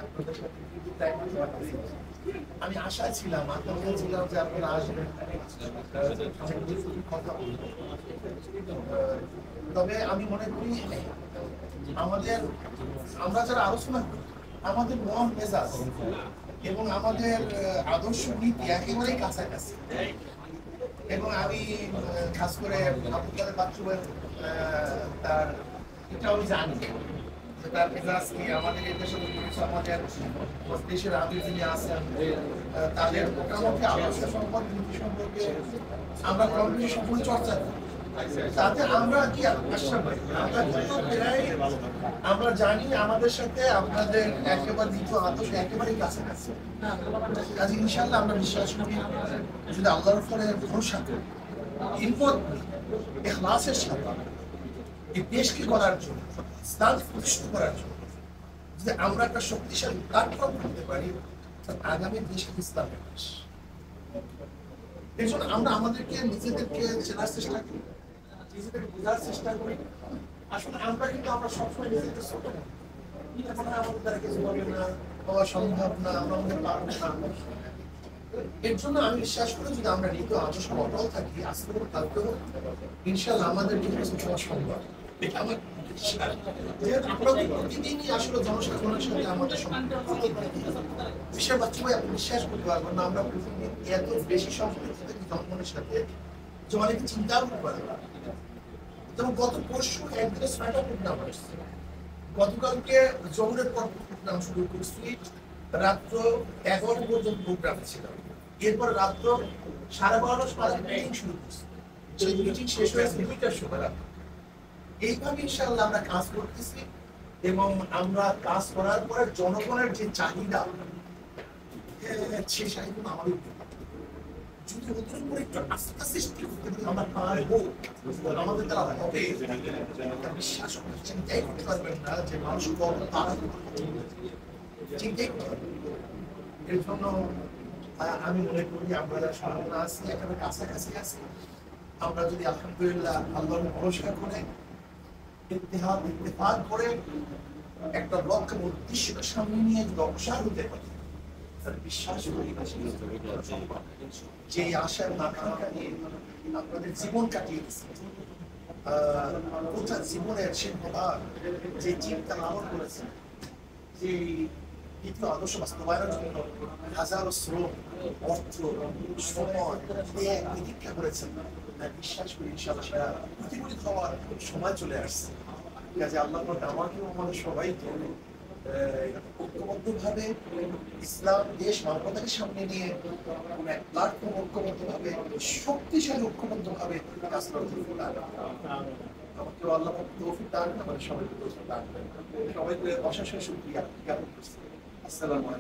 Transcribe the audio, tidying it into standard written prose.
আপনাদের সাথে কিন্তু টাইম দিতে পারতেছি না। আমি আশায় ছিলাম, আকাঙ্ক্ষায় ছিলাম যে আপনারা আসবেন, কথা বলবো। তবে আমি মনে করি আমাদের, আমরা যারা আলোচনা করি, আমাদের মন মেজাজ এবং আমাদের আদর্শ নীতি একেবারেই কাছাকাছি। এবং আমি খাস করে আপনাদের বাচ্চুবের তার এটা আমি জানি যে তার মেজাজ কি, আমাদের এই দেশের আমাদের দেশের আমির যিনি আছেন তাদের মোটামুটি আদর্শ সম্পর্কে, নীতি সম্পর্কে আমরা কম বেশি সম্পূর্ণ চর্চা করি। তাতে আমরা কি আশা করি, আমরা কিন্তু প্রায় আমরা জানি আমাদের সাথে আপনাদের একেবারে দ্বিতীয় আদর্শ একেবারেই কাছাকাছি। কাজে ইনশাল্লাহ আমরা বিশ্বাস করি যদি আল্লাহর উপরে ভরসা করি, হিম্মত ইখলাসের সাথে এই দেশকে করার জন্য, ইসলাম প্রতিষ্ঠা করার জন্য যদি আমরা একটা শক্তিশালী প্ল্যাটফর্ম করতে পারি, আগামী দেশ ইসলামের দেশ। এই জন্য আমরা আমাদেরকে নিজেদেরকে চেনার চেষ্টা করি, নিজেদেরকে বোঝার চেষ্টা করি। আসলে আমরা কিন্তু আমরা সবসময় নিজেদের ছোট মনে করি, আমাদের দ্বারা কিছু হবে না, হওয়া সম্ভব না, আমরা আমাদের পারবো না। এর জন্য আমি বিশ্বাস করি যদি আমরা নীতি আদর্শ অটল থাকি, আজকে হোক কালকে হোক, ইনশাল্লাহ আমাদের কিছু কিছু হওয়া সম্ভব। এটা আমার বিশ্বাস। যেহেতু আমরা প্রতিদিনই আসলে জনসাধারণের সাথে আমাদের সম্পর্ক, বিশেষ বাচ্চা ভাই আপনি বিশ্বাস করতে পারবেন না, আমরা প্রতিদিন এত বেশি সম্পর্ক থাকি জনগণের সাথে যে অনেকে চিন্তাও করতে পারে না। যেমন গত পরশু একদিনে 6টা প্রোগ্রাম আসছে, গতকালকে জহুরের পর প্রোগ্রাম শুরু করছি, রাত্র 11টা পর্যন্ত প্রোগ্রাম ছিল, এরপর রাত্র 12:30 মিটিং শুরু করছি, সেই মিটিং শেষ হয়েছে 2টার সময় রাত। এইভাবে ইনশাআল্লাহ আমরা কাজ করতেছি এবং আমরা কাজ করার পরে জনগণের যে চাহিদা সে চাহিদা আমাদের যদি ওদের উপরে একটু আস্থা সৃষ্টি করতে আমরা পারবো, আমাদের দ্বারা হবে, বিশ্বাস চিন্তাই করতে পারবেন না যে মানুষ কত তারা চিন্তাই করতে পারবেন। এর জন্য আমি মনে করি আমরা যারা সম্ভাবনা আছি একেবারে কাছাকাছি আছি। আমরা যদি আলহামদুলিল্লাহ আল্লাহর ভরসা করে ইত্তেফাক করে একটা লক্ষ্য উদ্দেশ্যকে সামনে নিয়ে যদি অগ্রসর হতে পারি, বিশ্বাস করি যে আশা এবং আকাঙ্ক্ষা নিয়ে আপনাদের জীবন কাটিয়ে দিচ্ছে, গোটা জীবনের সিংহভাগ যে চিন্তা লালন করেছে, যে দ্বিতীয় আদর্শ বাস্তবায়নের জন্য হাজারো শ্রম, অর্থ, সময় প্রতীক্ষা করেছেন, বিশ্বাস করি ইনশাআল্লাহ সেটা প্রতিফলিত হওয়ার সময় চলে আসছে। কাজে আল্লাহ আমাকেও আমাদের সবাইকে ঐক্যবদ্ধভাবে ইসলাম দেশ মানবতাকে সামনে নিয়ে কোন এক প্ল্যাটফর্ম ঐক্যবদ্ধভাবে শক্তিশালী ঐক্যবদ্ধভাবে কাজ করতে আমাকে আল্লাহ তৌফিক দান, আমাদের সবাইকে তৌফিক দান, সবাইকে অশেষ শুকরিয়া জ্ঞাপন করছি। আসসালামু আলাইকুম।